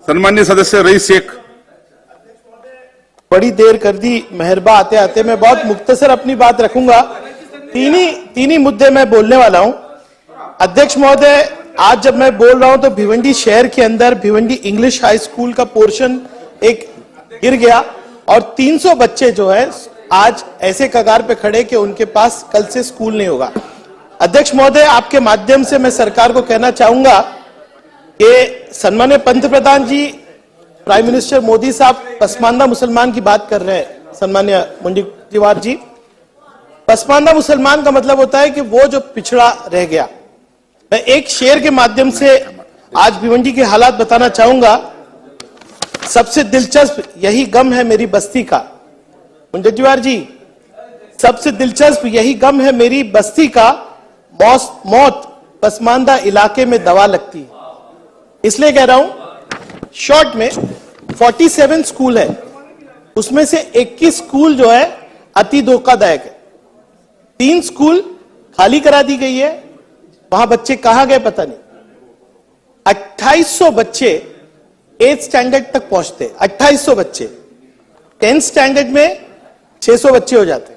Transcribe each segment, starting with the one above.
सन्मान्य सदस्य रईस शेख। बड़ी देर कर दी मेहरबा आते आते। मैं बहुत मुख्तसर अपनी बात रखूंगा। तीन ही मुद्दे मैं बोलने वाला हूं। अध्यक्ष महोदय, आज जब मैं बोल रहा हूं तो भिवंडी शहर के अंदर भिवंडी इंग्लिश हाई स्कूल का पोर्शन एक गिर गया और 300 बच्चे जो है आज ऐसे कगार पे खड़े कि उनके पास कल से स्कूल नहीं होगा। अध्यक्ष महोदय, आपके माध्यम से मैं सरकार को कहना चाहूंगा कि सन्मान्य पंतप्रधान जी, प्राइम मिनिस्टर मोदी साहब पसमानदा मुसलमान की बात कर रहे हैं। सन्मान्य मुंडीवार जी, पसमानदा मुसलमान का मतलब होता है कि वो जो पिछड़ा रह गया। मैं एक शेर के माध्यम से आज भिवंडी के हालात बताना चाहूंगा। सबसे दिलचस्प यही गम है मेरी बस्ती का। मुंडीवार जी, सबसे दिलचस्प यही गम है मेरी बस्ती का, मौत पसमानदा इलाके में दवा लगती है। इसलिए कह रहा हूं, शॉर्ट में 47 स्कूल है, उसमें से 21 स्कूल जो है अति धोखादायक है। 3 स्कूल खाली करा दी गई है, वहां बच्चे कहां गए पता नहीं। 2800 बच्चे 8th स्टैंडर्ड तक पहुंचते, 2800 बच्चे। 10th स्टैंडर्ड में 600 बच्चे हो जाते।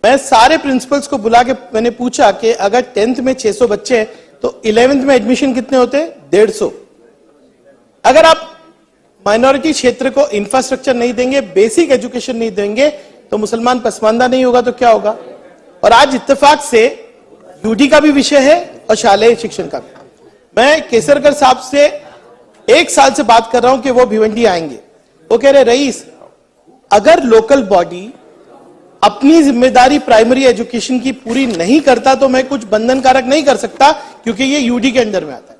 मैं सारे प्रिंसिपल्स को बुला के मैंने पूछा कि अगर 10th में 600 बच्चे हैं तो 11th में एडमिशन कितने होते? 150। अगर आप माइनॉरिटी क्षेत्र को इंफ्रास्ट्रक्चर नहीं देंगे, बेसिक एजुकेशन नहीं देंगे, तो मुसलमान पसमानदा नहीं होगा तो क्या होगा? और आज इत्तेफाक से यूडी का भी विषय है और शालेय शिक्षण का भी। मैं केसरकर साहब से 1 साल से बात कर रहा हूं कि वो भिवंडी आएंगे। वो कह रहे, रईस, अगर लोकल बॉडी अपनी जिम्मेदारी प्राइमरी एजुकेशन की पूरी नहीं करता तो मैं कुछ बंधन कारक नहीं कर सकता, क्योंकि ये यूडी के अंदर में आता है।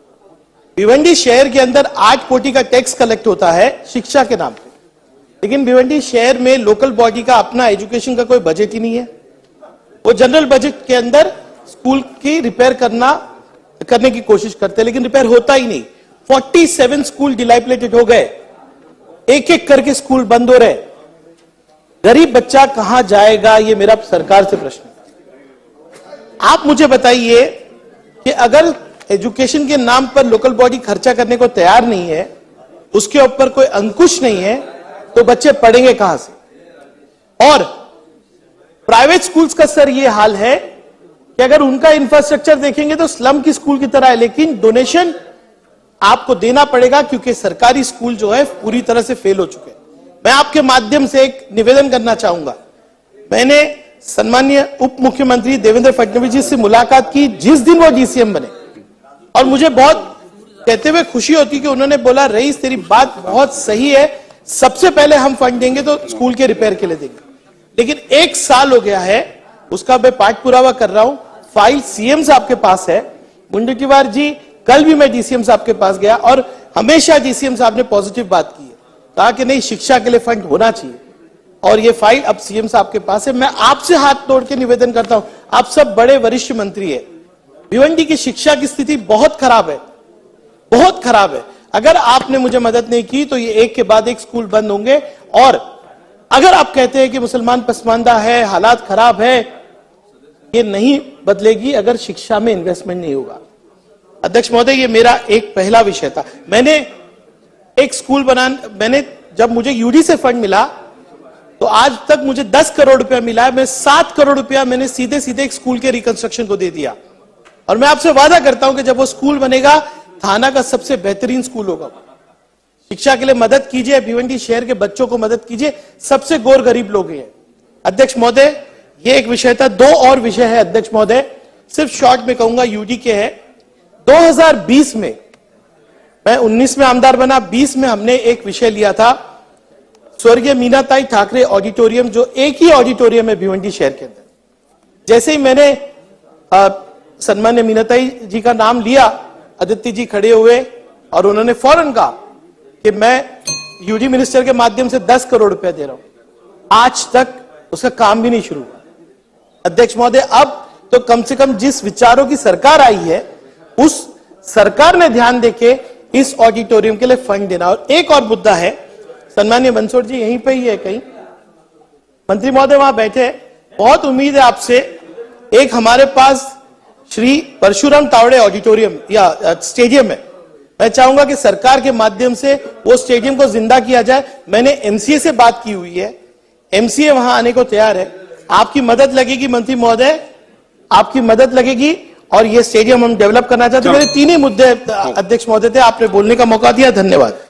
भिवंडी शहर के अंदर 8 कोटी का टैक्स कलेक्ट होता है शिक्षा के नाम पे, लेकिन भिवंडी शहर में लोकल बॉडी का अपना एजुकेशन का कोई बजट ही नहीं है। वो जनरल बजट के अंदर स्कूल की रिपेयर करने की कोशिश करते हैं, लेकिन रिपेयर होता ही नहीं। 47 स्कूल डिलाइपिलेटेड हो गए, एक एक करके स्कूल बंद हो रहे। गरीब बच्चा कहां जाएगा, ये मेरा सरकार से प्रश्न है। आप मुझे बताइए कि अगर एजुकेशन के नाम पर लोकल बॉडी खर्चा करने को तैयार नहीं है, उसके ऊपर कोई अंकुश नहीं है, तो बच्चे पढ़ेंगे कहां से? और प्राइवेट स्कूल्स का सर ये हाल है कि अगर उनका इंफ्रास्ट्रक्चर देखेंगे तो स्लम की स्कूल की तरह है, लेकिन डोनेशन आपको देना पड़ेगा क्योंकि सरकारी स्कूल जो है पूरी तरह से फेल हो चुके हैं। मैं आपके माध्यम से एक निवेदन करना चाहूंगा। मैंने सम्मानीय उप मुख्यमंत्री देवेंद्र फडणवीस जी से मुलाकात की जिस दिन वो डीसीएम बने, और मुझे बहुत कहते हुए खुशी होती कि उन्होंने बोला, रईस तेरी बात बहुत सही है, सबसे पहले हम फंड देंगे तो स्कूल के रिपेयर के लिए देंगे। लेकिन 1 साल हो गया है, उसका मैं पाठ पुरावा कर रहा हूं। फाइल सीएम साहब के पास है। मुंडीवार जी, कल भी मैं डीसीएम साहब के पास गया और हमेशा डीसीएम साहब ने पॉजिटिव बात की है, कहा कि नहीं, शिक्षा के लिए फंड होना चाहिए, और ये फाइल अब सीएम साहब के पास है। मैं आपसे हाथ तोड़ के निवेदन करता हूं, आप सब बड़े वरिष्ठ मंत्री है, भिवंडी की शिक्षा की स्थिति बहुत खराब है, बहुत खराब है। अगर आपने मुझे मदद नहीं की तो ये एक के बाद एक स्कूल बंद होंगे। और अगर आप कहते हैं कि मुसलमान पसमानदा है, हालात खराब है, ये नहीं बदलेगी अगर शिक्षा में इन्वेस्टमेंट नहीं होगा। अध्यक्ष महोदय, ये मेरा एक पहला विषय था। मैंने एक स्कूल मैंने जब मुझे यूडी से फंड मिला तो आज तक मुझे 10 करोड़ रुपया मिला है। मैं 7 करोड़ रुपया मैंने सीधे सीधे एक स्कूल के रिकंस्ट्रक्शन को दे दिया, और मैं आपसे वादा करता हूं कि जब वो स्कूल बनेगा, थाना का सबसे बेहतरीन स्कूल होगा। शिक्षा के लिए मदद कीजिए, भिवंडी शहर के बच्चों को मदद कीजिए, सबसे गौर गरीब लोग हैं। अध्यक्ष महोदय, ये एक विषय था। 2 और विषय है अध्यक्ष महोदय, सिर्फ शॉर्ट में कहूंगा, यूडी के है। 2020 में मैं 19 में आमदार बना, 20 में हमने एक विषय लिया था, स्वर्गीय मीनाताई ठाकरे ऑडिटोरियम, जो एक ही ऑडिटोरियम है भिवंडी शहर के अंदर। जैसे ही मैंने सन्मान्य मीनाताई जी का नाम लिया, आदित्य जी खड़े हुए और उन्होंने फौरन कहा कि मैं यूडी मिनिस्टर के माध्यम से 10 करोड़ रुपया दे रहा हूं। आज तक उसका काम भी नहीं शुरू हुआ। अध्यक्ष महोदय, अब तो कम से कम जिस विचारों की सरकार आई है, उस सरकार ने ध्यान देके इस ऑडिटोरियम के लिए फंड देना। और एक और मुद्दा है, सन्मान्य बंसोड़ जी यहीं पे ही है कहीं, मंत्री महोदय वहां बैठे, बहुत उम्मीद है आपसे। एक हमारे पास श्री परशुराम तावड़े ऑडिटोरियम या स्टेडियम है, मैं चाहूंगा कि सरकार के माध्यम से वो स्टेडियम को जिंदा किया जाए। मैंने एमसीए से बात की हुई है, एमसीए वहां आने को तैयार है। आपकी मदद लगेगी मंत्री महोदय, आपकी मदद लगेगी और ये स्टेडियम हम डेवलप करना चाहते हैं। मेरे तीन ही मुद्दे अध्यक्ष महोदय थे, आपने बोलने का मौका दिया, धन्यवाद।